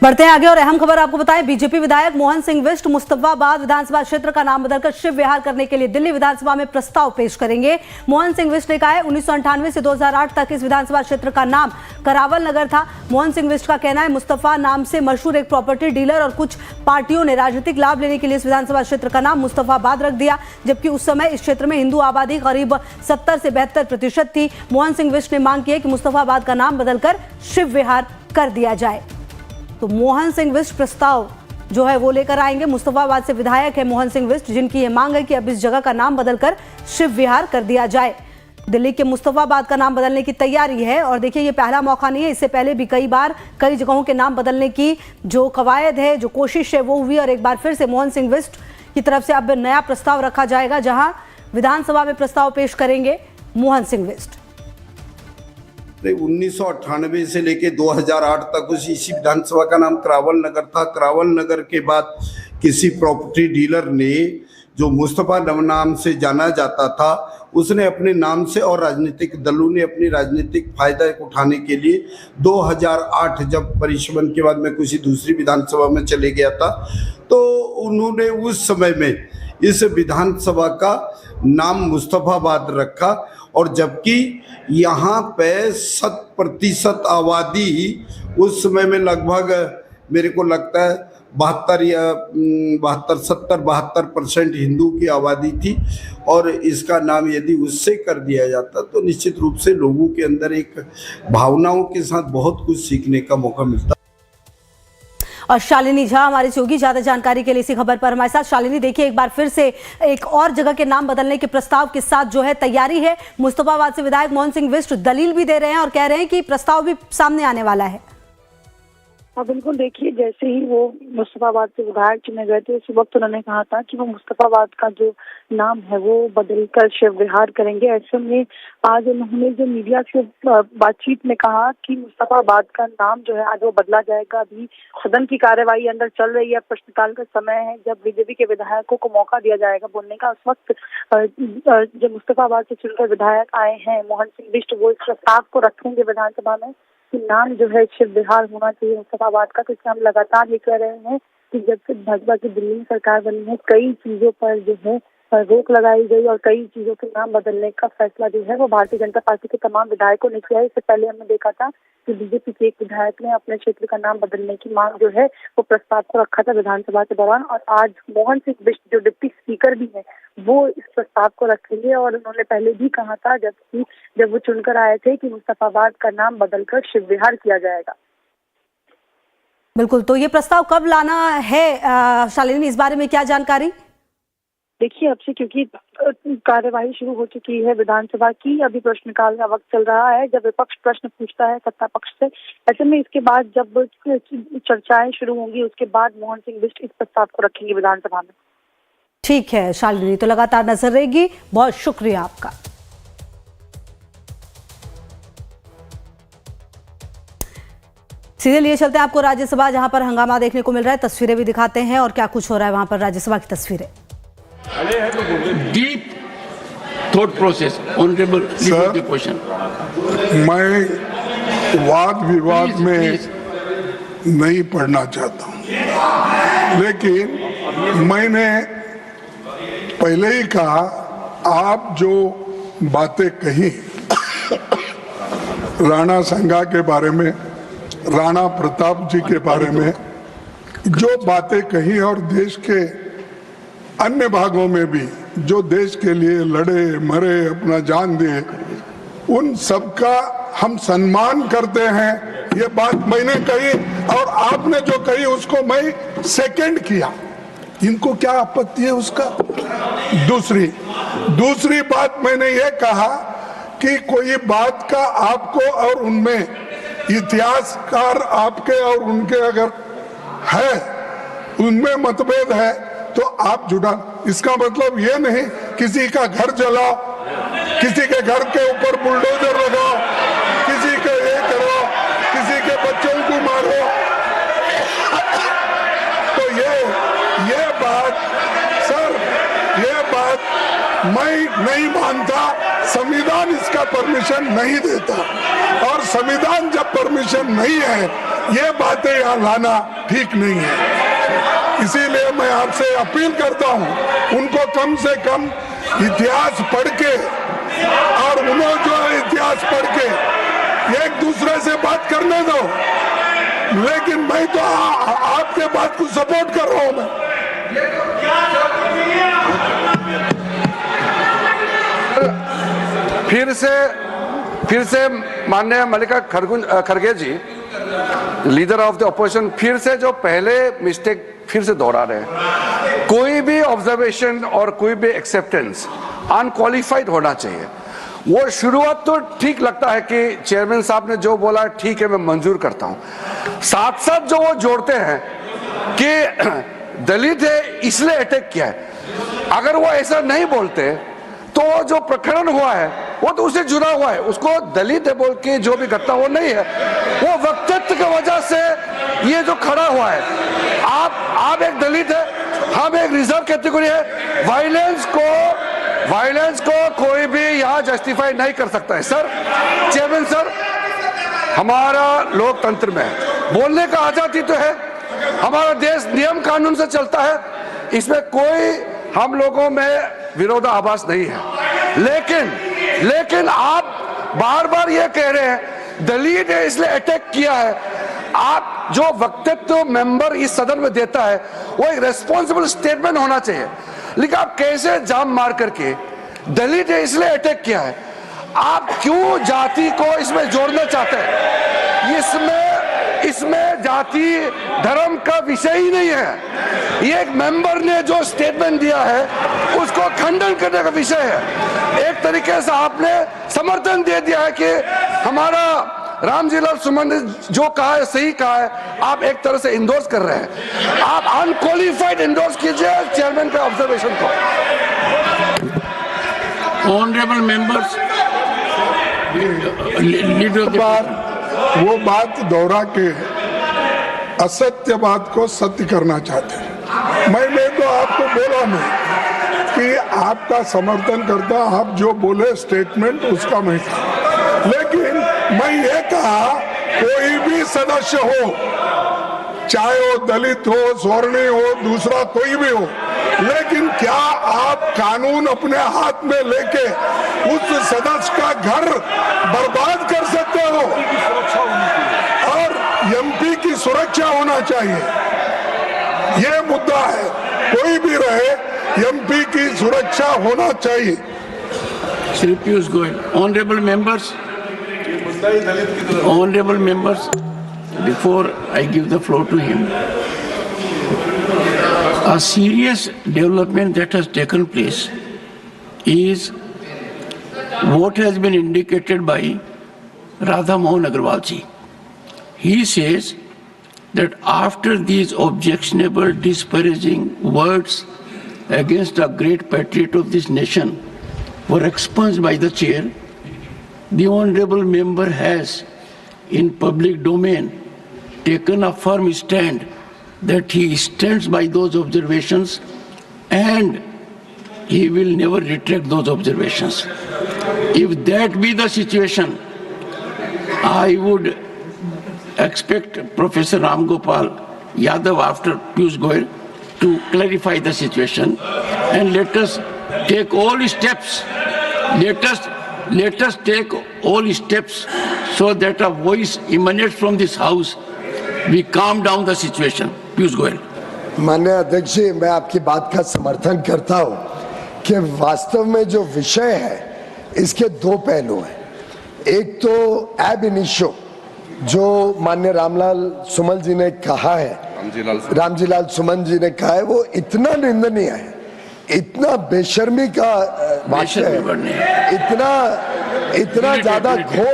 बढ़ते हैं आगे और अहम खबर आपको बताएं। बीजेपी विधायक मोहन सिंह बिष्ट मुस्तफाबाद विधानसभा क्षेत्र का नाम बदलकर शिव विहार करने के लिए दिल्ली विधानसभा में प्रस्ताव पेश करेंगे। मोहन सिंह बिष्ट ने कहा है 1998 से 2008 तक इस विधानसभा क्षेत्र का नाम करावल नगर था। मोहन सिंह बिष्ट का कहना है मुस्तफा नाम से मशहूर एक प्रॉपर्टी डीलर और कुछ पार्टियों ने राजनीतिक लाभ लेने के लिए इस विधानसभा क्षेत्र का नाम मुस्तफाबाद रख दिया, जबकि उस समय इस क्षेत्र में हिंदू आबादी करीब 70 से 72% थी। मोहन सिंह बिष्ट ने मांग की है कि मुस्तफाबाद का नाम बदलकर शिव विहार कर दिया जाए। तो मोहन सिंह बिष्ट प्रस्ताव जो है वो लेकर आएंगे। मुस्तफाबाद से विधायक है मोहन सिंह बिष्ट, जिनकी ये मांग है कि अब इस जगह का नाम बदलकर शिव विहार कर दिया जाए। दिल्ली के मुस्तफाबाद का नाम बदलने की तैयारी है और देखिए ये पहला मौका नहीं है, इससे पहले भी कई बार कई जगहों के नाम बदलने की जो कवायद है, जो कोशिश है वो हुई और एक बार फिर से मोहन सिंह बिष्ट की तरफ से अब नया प्रस्ताव रखा जाएगा, जहां विधानसभा में प्रस्ताव पेश करेंगे मोहन सिंह बिष्ट। 1998 से लेके 2008 तक इसी विधानसभा का नाम करावल नगर था। करावल नगर के बाद किसी प्रॉपर्टी डीलर ने, जो मुस्तफा नाम से जाना जाता था, उसने अपने नाम से और राजनीतिक दलों ने अपनी राजनीतिक फायदा उठाने के लिए 2008 जब परिश्रम के बाद मैं किसी दूसरी विधानसभा में चले गया था, तो उन्होंने उस समय में इस विधानसभा का नाम मुस्तफाबाद रखा। और जबकि यहाँ पे 100% आबादी उस समय में लगभग मेरे को लगता है 72% हिंदू की आबादी थी, और इसका नाम यदि उससे कर दिया जाता तो निश्चित रूप से लोगों के अंदर एक भावनाओं के साथ बहुत कुछ सीखने का मौका मिलता। और शालिनी झा हमारी सहयोगी, ज्यादा जानकारी के लिए इसी खबर पर हमारे साथ। शालिनी, देखिए एक बार फिर से एक और जगह के नाम बदलने के प्रस्ताव के साथ जो है तैयारी है। मुस्तफाबाद से विधायक मोहन सिंह बिष्ट दलील भी दे रहे हैं और कह रहे हैं कि प्रस्ताव भी सामने आने वाला है। हाँ बिल्कुल, देखिए जैसे ही वो मुस्तफाबाद से विधायक चुने गए थे उसी वक्त उन्होंने कहा था कि वो मुस्तफाबाद का जो नाम है वो बदलकर शिव विहार करेंगे। ऐसे में आज उन्होंने जो मीडिया से बातचीत में कहा कि मुस्तफाबाद का नाम जो है आज वो बदला जाएगा। अभी सदन की कार्यवाही अंदर चल रही है, प्रश्नकाल का समय है, जब बीजेपी के विधायकों को मौका दिया जाएगा बोलने का। उस वक्त जब मुस्तफाबाद से चुनकर विधायक आए हैं मोहन सिंह बिष्ट, वो इस प्रस्ताव को रखेंगे विधानसभा में कि नाम जो है शिव विहार होना चाहिए मुस्तफाबाद का। क्योंकि हम लगातार ये कह रहे हैं कि जब से भाजपा की दिल्ली में सरकार बनी है, कई चीजों पर जो है रोक लगाई गई और कई चीजों के नाम बदलने का फैसला जो है वो भारतीय जनता पार्टी के तमाम विधायकों ने किया है। इससे पहले हमने देखा था कि बीजेपी के एक विधायक ने अपने क्षेत्र का नाम बदलने की मांग जो है वो प्रस्ताव को रखा था विधानसभा के दौरान, और आज मोहन सिंह बिष्ट जो डिप्टी स्पीकर भी है वो इस प्रस्ताव को रखेंगे। और उन्होंने पहले भी कहा था जब वो चुनकर आए थे कि मुस्तफाबाद का नाम बदलकर शिव विहार किया जाएगा। बिल्कुल, तो ये प्रस्ताव कब लाना है शालिनी, इस बारे में क्या जानकारी? देखिए अब से क्योंकि कार्यवाही शुरू हो चुकी है विधानसभा की, अभी प्रश्नकाल का वक्त चल रहा है, जब विपक्ष प्रश्न पूछता है सत्ता पक्ष से, ऐसे में इसके बाद जब चर्चाएं शुरू होंगी उसके बाद मोहन सिंह बिष्ट इस प्रस्ताव को रखेंगे विधानसभा में। ठीक है शालिनी, तो लगातार नजर रहेगी। बहुत शुक्रिया आपका। सीधे लिए चलते हैं आपको राज्यसभा, जहां पर हंगामा देखने को मिल रहा है। तस्वीरें भी दिखाते हैं और क्या कुछ हो रहा है वहां पर, राज्यसभा की तस्वीरें। Deep thought process honourable question. मैं वाद विवाद में नहीं पढ़ना चाहता हूं, लेकिन मैंने पहले ही कहा, आप जो बातें कही राणा संगा के बारे में, राणा प्रताप जी के बारे में जो बातें कही, और देश के अन्य भागों में भी जो देश के लिए लड़े मरे अपना जान दिए, उन सबका हम सम्मान करते हैं। ये बात मैंने कही और आपने जो कही उसको मैं सेकंड किया। इनको क्या आपत्ति है उसका? दूसरी बात मैंने ये कहा कि कोई बात का आपको और उनमें इतिहासकार आपके और उनके अगर है, उनमें मतभेद है तो आप जुड़ा। इसका मतलब ये नहीं किसी का घर जलाओ, किसी के घर के ऊपर बुलडोजर लगाओ, किसी के ये करो, किसी के बच्चों को मारो। तो ये बात सर, ये बात मैं नहीं मानता। संविधान इसका परमिशन नहीं देता, और संविधान जब परमिशन नहीं है, ये बातें यहाँ लाना ठीक नहीं है। इसीलिए मैं आपसे अपील करता हूं, उनको कम से कम इतिहास पढ़ के, और उन्होंने जो इतिहास पढ़ के एक दूसरे से बात करने दो। लेकिन मैं तो आपके बात को सपोर्ट कर रहा हूं। मैं फिर से माननीय मल्लिका खड़गे जी, लीडर ऑफ द ऑपोजिशन, फिर से जो पहले मिस्टेक फिर से दोहरा रहे हैं। कोई भी ऑब्जर्वेशन और कोई भी एक्सेप्टेंस अनक्वालिफाइड होना चाहिए। वो शुरुआत तो ठीक लगता है कि चेयरमैन साहब ने जो बोला ठीक है, मैं मंजूर करता हूं। साथ साथ जो वो जोड़ते हैं कि दलित है इसलिए अटैक किया है, अगर वो ऐसा नहीं बोलते तो जो प्रकरण हुआ है वो तो उससे जुड़ा हुआ है। उसको दलित है बोल के जो भी घटना वो नहीं है, वो वक्तव्य की वजह से ये जो खड़ा हुआ है। आप एक दलित है, हम एक रिजर्व कैटेगरी है। वायलेंस को कोई भी यहाँ जस्टिफाई नहीं कर सकता है। सर, चेयरमैन सर, हमारा लोकतंत्र में बोलने का आजादी तो है, हमारा देश नियम कानून से चलता है, इसमें कोई हम लोगों में विरोधाभास नहीं है। लेकिन आप बार बार ये कह रहे हैं दलित है इसलिए अटैक किया है। आप जो वक्तव्य मेंबर इस सदन में देता है वो एक रेस्पॉन्सिबल स्टेटमेंट होना चाहिए। लेकिन आप कैसे जाम मार करके दलित है इसलिए अटैक किया है, आप क्यों जाति को इसमें जोड़ना चाहते हैं? इसमें जाति धर्म का विषय ही नहीं है। ये एक मेंबर ने जो स्टेटमेंट दिया है उसको खंडन करने का विषय है। एक तरीके से आपने समर्थन दे दिया है कि हमारा रामजीलाल सुमन ने जो कहा है सही कहा है, आप एक तरह से इंडोर्स कर रहे हैं। आप अनक्वालिफाइड इंडोर्स कीजिए चेयरमैन के ऑब्जर्वेशन को। ऑनरेबल मेंबर्स, वो बात दोहरा के असत्य बात को सत्य करना चाहते हैं। मैंने तो आपको बोला नहीं कि आपका समर्थन करता, आप जो बोले स्टेटमेंट उसका मैं था। लेकिन मैं ये कहा कोई भी सदस्य हो, चाहे वो दलित हो, स्वर्णीय हो, दूसरा कोई भी हो, लेकिन क्या आप कानून अपने हाथ में लेके उस सदस्य का घर बर्बाद कर सकते हो? और एमपी की सुरक्षा होना चाहिए, ये मुद्दा है। कोई भी रहे, एमपी की सुरक्षा होना चाहिए। Shri Piyush Goyal, honourable members, before I give the floor to him, a serious development that has taken place is what has been indicated by Radha Mohan Agarwal ji. He says that after these objectionable, disparaging words against a great patriot of this nation were expunged by the chair, the honorable member has, in public domain, taken a firm stand that he stands by those observations and he will never retract those observations. If that be the situation, I would expect Professor Ram Gopal Yadav after Piyush Goyal to clarify the situation, and let us take all steps. Let us take all steps so that a voice emanates from this house. We calm down the situation. Piyush Goyal. माननीय अध्यक्ष जी, मैं आपकी बात का समर्थन करता हूं कि वास्तव में जो विषय है इसके दो पहलू हैं। एक तो एब इनिशियो जो माननीय रामजीलाल सुमन जी ने कहा है, रामजीलाल सुमन जी ने कहा है, वो इतना निंदनीय है, इतना बेशर्मी का वाक्य है, इतना ज्यादा घोर